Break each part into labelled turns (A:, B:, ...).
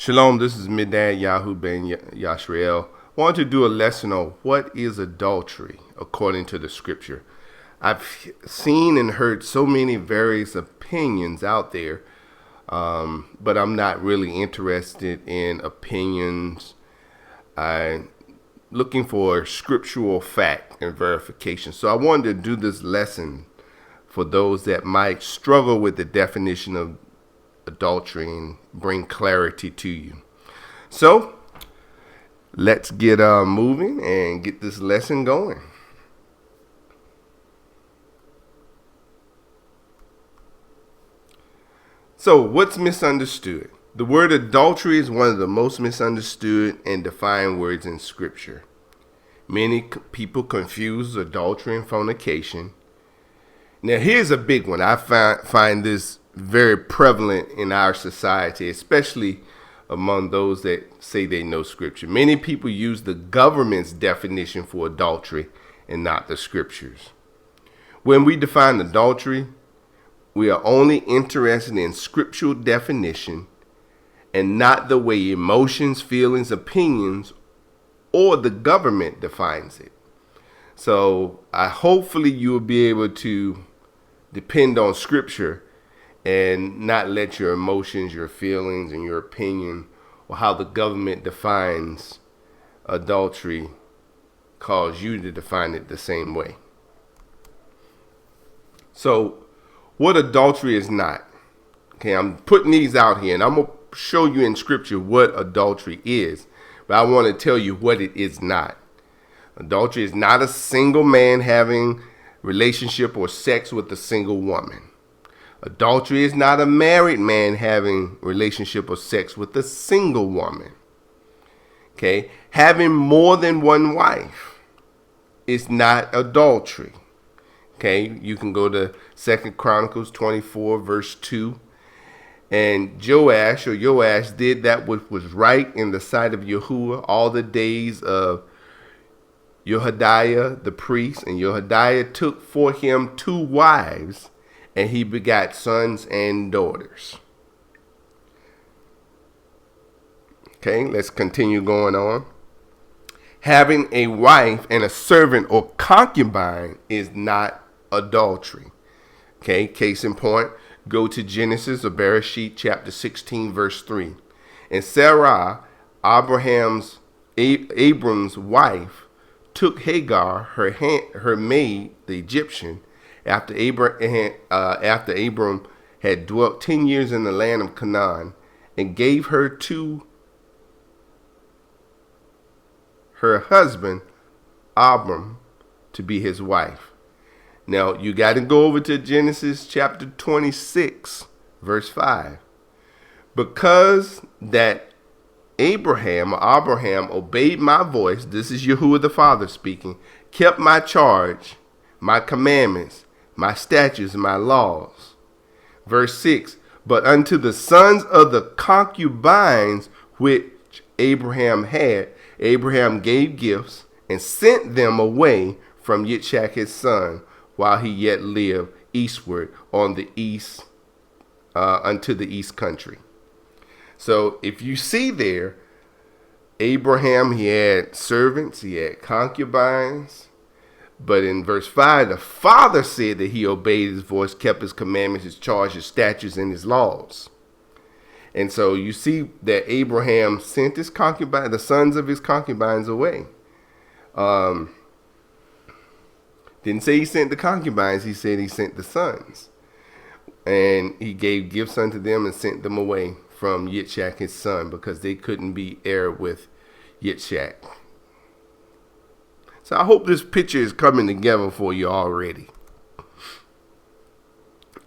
A: Shalom, this is Midad Yahu Ben Yashrael. I want to do a lesson on what is adultery according to the scripture. I've seen and heard so many various opinions out there, but I'm not really interested in opinions. I'm looking for scriptural fact and verification. So I wanted to do this lesson for those that might struggle with the definition of adultery and bring clarity to you. So let's get moving and get this lesson going. So what's misunderstood? The word adultery is one of the most misunderstood and defined words in scripture. Many people confuse adultery and fornication. Now here's a big one. I find this very prevalent in our society, especially among those that say they know scripture. Many people use the government's definition for adultery and not the scriptures. When we define adultery, we are only interested in scriptural definition and not the way emotions, feelings, opinions, or the government defines it. So hopefully you will be able to depend on scripture and not let your emotions, your feelings, and your opinion, or how the government defines adultery, cause you to define it the same way. So, what adultery is not. Okay, I'm putting these out here, and I'm going to show you in scripture what adultery is, but I want to tell you what it is not. Adultery is not a single man having relationship or sex with a single woman. Adultery is not a married man having relationship or sex with a single woman. Okay, having more than one wife is not adultery. Okay, you can go to 2 Chronicles 24 verse 2. And Joash did that which was right in the sight of Yahuwah all the days of Jehoiada the priest, and Jehoiada took for him 2 wives, and he begat sons and daughters. Okay, let's continue going on. Having a wife and a servant or concubine is not adultery. Okay, case in point, go to Genesis or Bereshit chapter 16 verse 3. And Sarah, Abram's wife, took Hagar, her maid, the Egyptian, after Abram had dwelt 10 years in the land of Canaan, and gave her to her husband, Abram, to be his wife. Now, you got to go over to Genesis chapter 26, verse 5. Because that Abraham obeyed my voice, this is Yahuwah the Father speaking, kept my charge, my commandments, my statutes, and my laws. Verse 6, but unto the sons of the concubines which Abraham had, Abraham gave gifts and sent them away from Yitzchak his son, while he yet lived eastward on the east, unto the east country. So if you see there, Abraham, he had servants, he had concubines. But in verse 5, the father said that he obeyed his voice, kept his commandments, his charge, his statutes, and his laws. And so you see that Abraham sent his concubine, the sons of his concubines away. Didn't say he sent the concubines, he said he sent the sons. And he gave gifts unto them and sent them away from Yitzchak his son, because they couldn't be heir with Yitzchak. So I hope this picture is coming together for you already.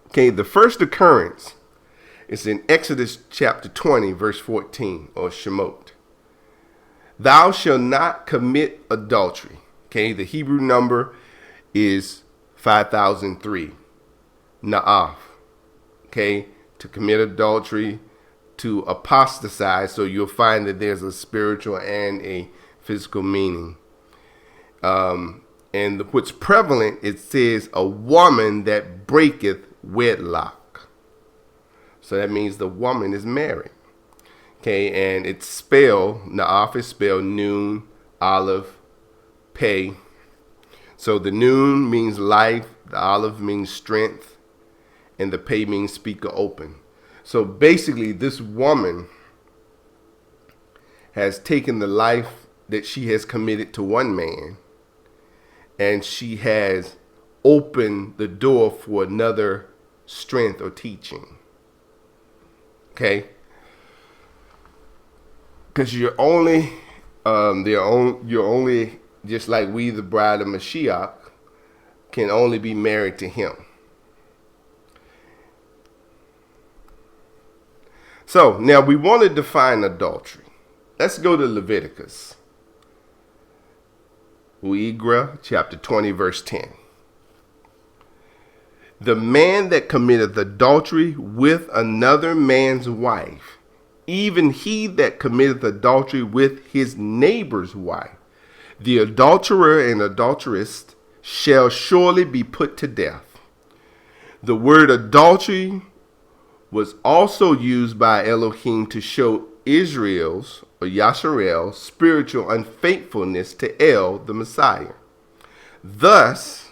A: Okay, the first occurrence is in Exodus chapter 20, verse 14, or Shemot. Thou shalt not commit adultery. Okay, the Hebrew number is 5003. Na'af. Okay, to commit adultery, to apostatize. So you'll find that there's a spiritual and a physical meaning. And what's prevalent, it says a woman that breaketh wedlock. So that means the woman is married. Okay, and it's spelled, Na'af is spelled noon, olive, pay. So the noon means life, the olive means strength, and the pay means speak or open. So basically, this woman has taken the life that she has committed to one man, and she has opened the door for another strength or teaching. Okay? Because you're only, just like we, the bride of Mashiach, can only be married to him. So now we want to define adultery. Let's go to Leviticus. Uigra, chapter 20, verse 10. The man that committeth adultery with another man's wife, even he that committeth adultery with his neighbor's wife, the adulterer and adulteress shall surely be put to death. The word adultery was also used by Elohim to show Israel's or Yasharel's spiritual unfaithfulness to El, the Messiah. Thus,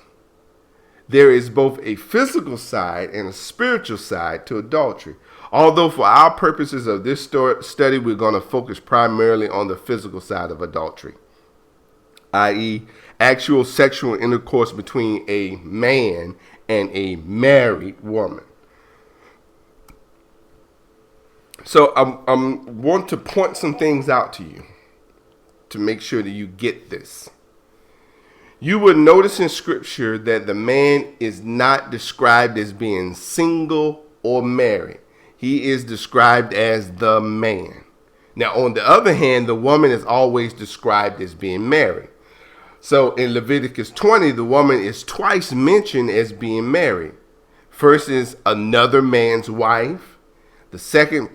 A: there is both a physical side and a spiritual side to adultery. Although for our purposes of this study, we're going to focus primarily on the physical side of adultery, i.e., actual sexual intercourse between a man and a married woman. So I want to point some things out to you to make sure that you get this. You will notice in Scripture that the man is not described as being single or married. He is described as the man. Now, on the other hand, the woman is always described as being married. So in Leviticus 20, the woman is twice mentioned as being married. First is another man's wife. The second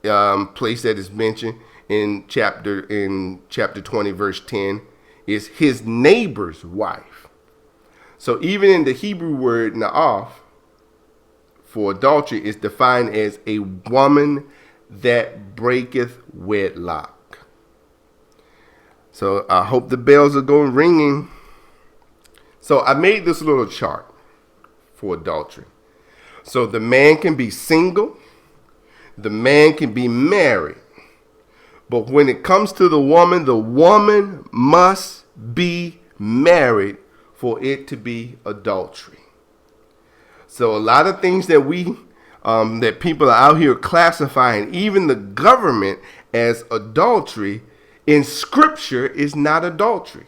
A: place that is mentioned in chapter 20, verse 10, is his neighbor's wife. So even in the Hebrew word na'af for adultery is defined as a woman that breaketh wedlock. So I hope the bells are going ringing. So I made this little chart for adultery. So the man can be single, the man can be married. But when it comes to the woman must be married for it to be adultery. So a lot of things that that people are out here classifying, even the government, as adultery, in Scripture is not adultery.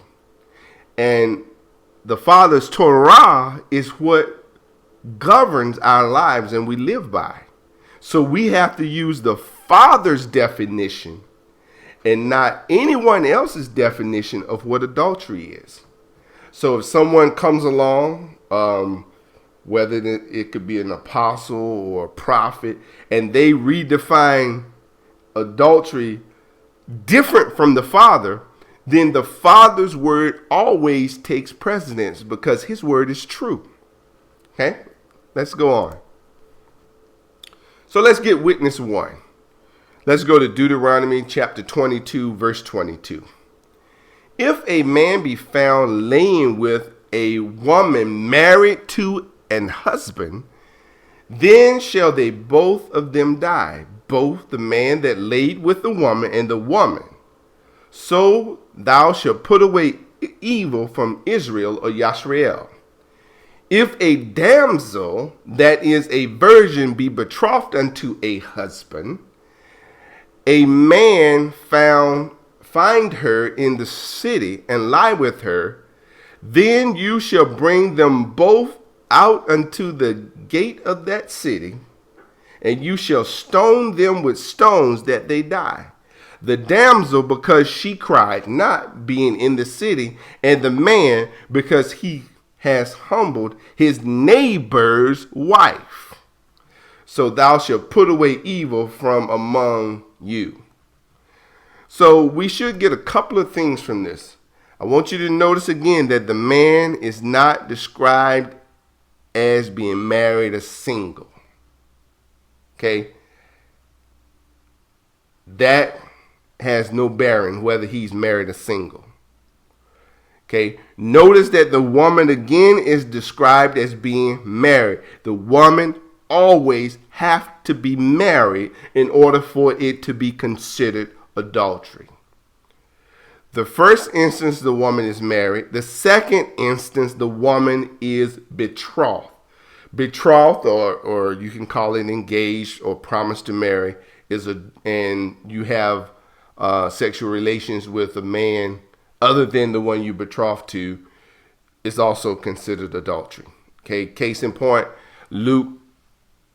A: And the Father's Torah is what governs our lives and we live by. So we have to use the Father's definition and not anyone else's definition of what adultery is. So if someone comes along, whether it could be an apostle or a prophet, and they redefine adultery different from the Father, then the Father's word always takes precedence because his word is true. Okay, let's go on. So let's get witness one. Let's go to Deuteronomy chapter 22, verse 22. If a man be found laying with a woman married to an husband, then shall they both of them die, both the man that laid with the woman and the woman. So thou shalt put away evil from Israel or Yasrael. If a damsel that is a virgin be betrothed unto a husband, a man find her in the city and lie with her, then you shall bring them both out unto the gate of that city, and you shall stone them with stones that they die. The damsel because she cried not, being in the city, and the man because he has humbled his neighbor's wife. So thou shalt put away evil from among you. So we should get a couple of things from this. I want you to notice again that the man is not described as being married or single. Okay? that has no bearing whether he's married or single. Okay, notice that the woman again is described as being married. The woman always have to be married in order for it to be considered adultery. The first instance, the woman is married. The second instance, the woman is betrothed. Betrothed, or you can call it engaged or promised to marry, and you have sexual relations with a man other than the one you betrothed to, is also considered adultery. Okay, case in point, Luke,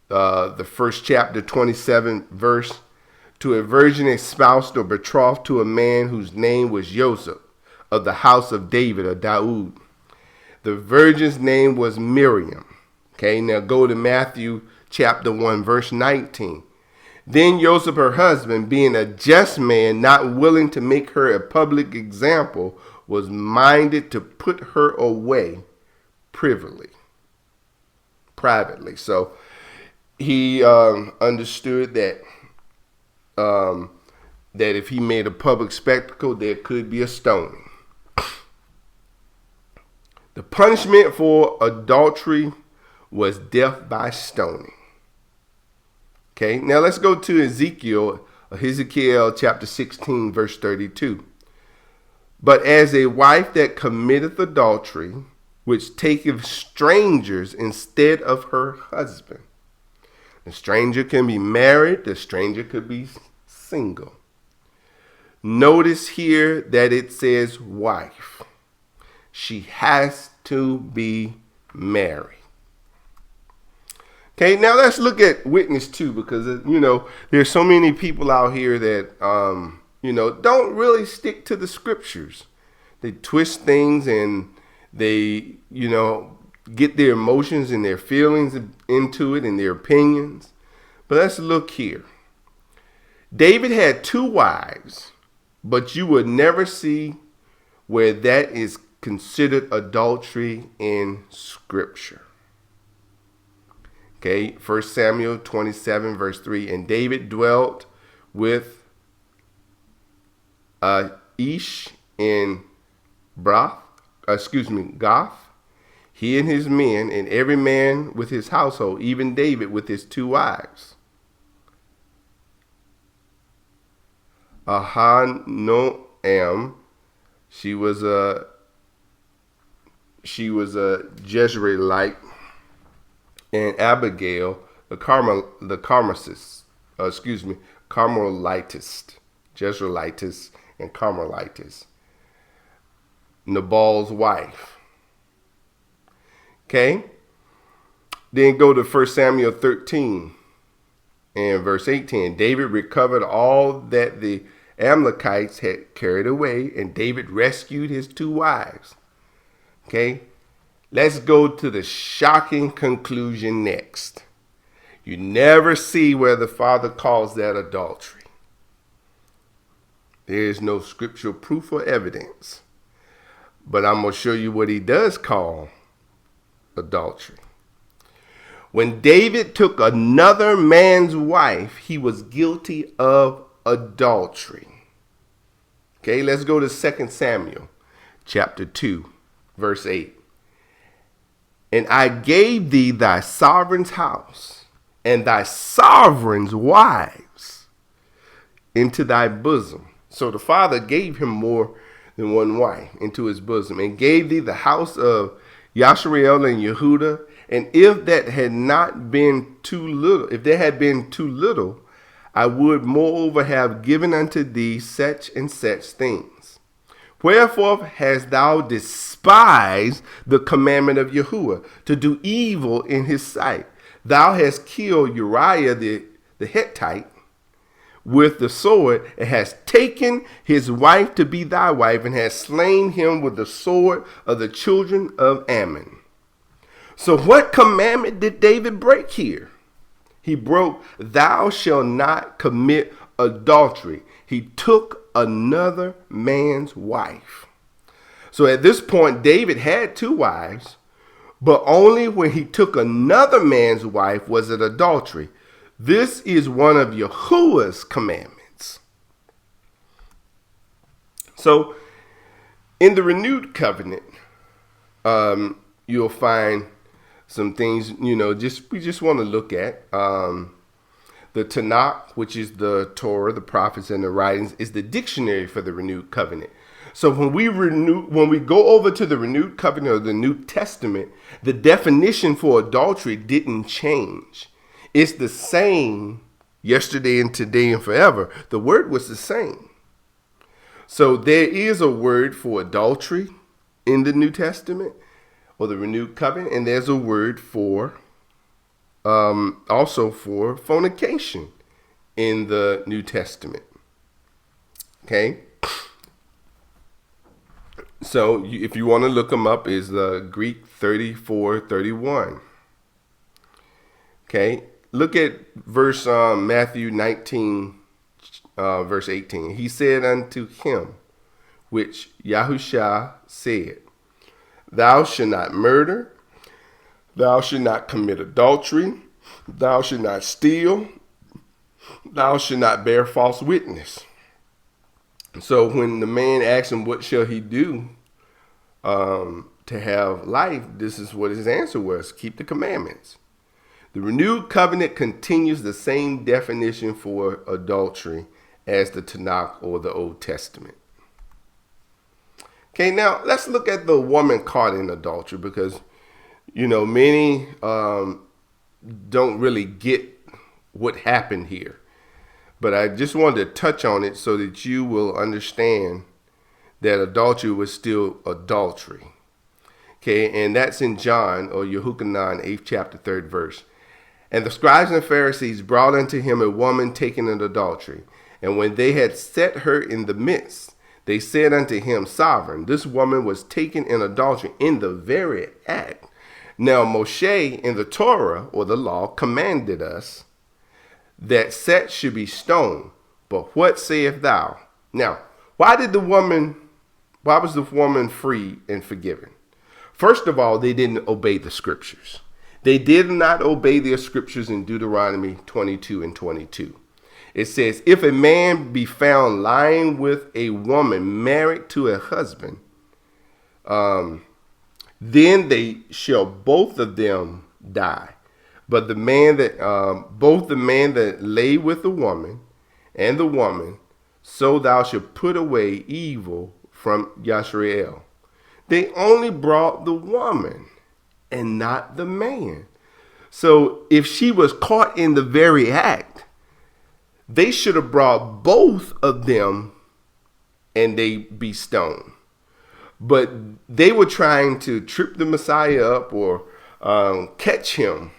A: the first chapter, 27 verse. To a virgin espoused or betrothed to a man whose name was Joseph, of the house of David or Daoud. The virgin's name was Miriam. Okay, now go to Matthew chapter 1, verse 19. Then Joseph, her husband, being a just man, not willing to make her a public example, was minded to put her away privately. So he understood that that if he made a public spectacle, there could be a stoning. The punishment for adultery was death by stoning. Okay, now let's go to Ezekiel chapter 16, verse 32. But as a wife that committeth adultery, which taketh strangers instead of her husband. The stranger can be married. The stranger could be single. Notice here that it says wife. She has to be married. Okay, now let's look at witness too, because, there's so many people out here that, don't really stick to the scriptures. They twist things and they, get their emotions and their feelings into it and their opinions. But let's look here. David had 2 wives, but you would never see where that is considered adultery in Scripture. Okay, 1 Samuel 27, verse 3. And David dwelt with Ish in Goth, he and his men, and every man with his household, even David with his 2 wives. Ahinoam, she was a Jezreelite, and Abigail, Carmelitist, Jezreelitist, and Carmelitist, Nabal's wife. Okay, then go to 1 Samuel 13 and verse 18. David recovered all that the Amalekites had carried away, and David rescued his 2 wives. Okay, let's go to the shocking conclusion next. You never see where the Father calls that adultery. There is no scriptural proof or evidence. But I'm going to show you what he does call adultery. When David took another man's wife, he was guilty of adultery. Okay, let's go to 2 Samuel chapter 2, verse 8. And I gave thee thy sovereign's house and thy sovereign's wives into thy bosom. So the Father gave him more than one wife into his bosom, and gave thee the house of Yashrael and Yehuda. And if that had not been too little, if there had been too little, I would moreover have given unto thee such and such things. Wherefore hast thou despised the commandment of Yahuwah, to do evil in his sight? Thou hast killed Uriah the Hittite with the sword, and hast taken his wife to be thy wife, and hast slain him with the sword of the children of Ammon. So what commandment did David break here? He broke, thou shalt not commit adultery. He took another man's wife. So at this point, David had 2 wives, but only when he took another man's wife was it adultery. This is one of Yahuwah's commandments. So in the renewed covenant, you'll find some things, we just want to look at. The Tanakh, which is the Torah, the prophets, and the writings, is the dictionary for the renewed covenant. So when we go over to the renewed covenant or the New Testament, the definition for adultery didn't change. It's the same yesterday and today and forever. The word was the same. So there is a word for adultery in the New Testament or the renewed covenant, and there's a word for also for fornication in the New Testament. Okay. So if you want to look them up, is the Greek 34:31. Okay. Look at verse Matthew 19, verse 18. He said unto him, which Yahushua said, thou shalt not murder, thou shalt not commit adultery, thou shalt not steal, thou shalt not bear false witness. So when the man asked him, what shall he do to have life? This is what his answer was: keep the commandments. The renewed covenant continues the same definition for adultery as the Tanakh or the Old Testament. Okay, now let's look at the woman caught in adultery, because, many don't really get what happened here. But I just wanted to touch on it so that you will understand that adultery was still adultery. Okay, and that's in John or Yehukanan, 8th chapter, 3rd verse. And the scribes and Pharisees brought unto him a woman taken in adultery. And when they had set her in the midst, they said unto him, Sovereign, this woman was taken in adultery in the very act. Now Moshe in the Torah or the law commanded us that such should be stoned. But what sayest thou? Now, why was the woman free and forgiven? First of all, they didn't obey the scriptures. They did not obey their scriptures in Deuteronomy 22 and 22. It says, if a man be found lying with a woman married to a husband, then they shall both of them die. But the man that both the man that lay with the woman and the woman, so thou shalt put away evil from Yashrael. They only brought the woman and not the man. So if she was caught in the very act, they should have brought both of them and they be stoned. But they were trying to trip the Messiah up or catch him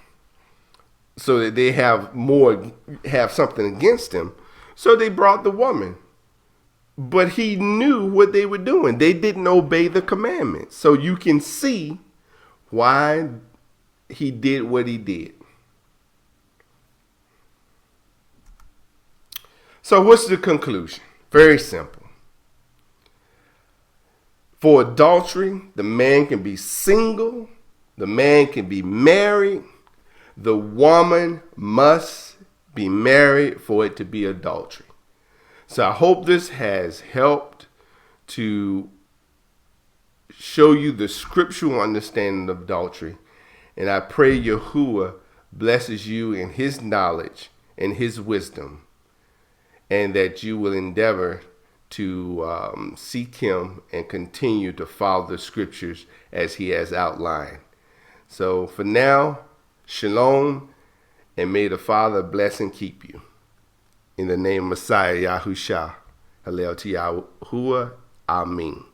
A: so that they have something against him. So they brought the woman. But he knew what they were doing. They didn't obey the commandments. So you can see why he did what he did. So what's the conclusion? Very simple. For adultery, the man can be single. The man can be married. The woman must be married for it to be adultery. So I hope this has helped to show you the scriptural understanding of adultery. And I pray Yahuwah blesses you in his knowledge and his wisdom, and that you will endeavor to seek him and continue to follow the scriptures as he has outlined. So for now, shalom, and may the Father bless and keep you. In the name of Messiah Yahushua, Hallel to Yahuwah, Amen.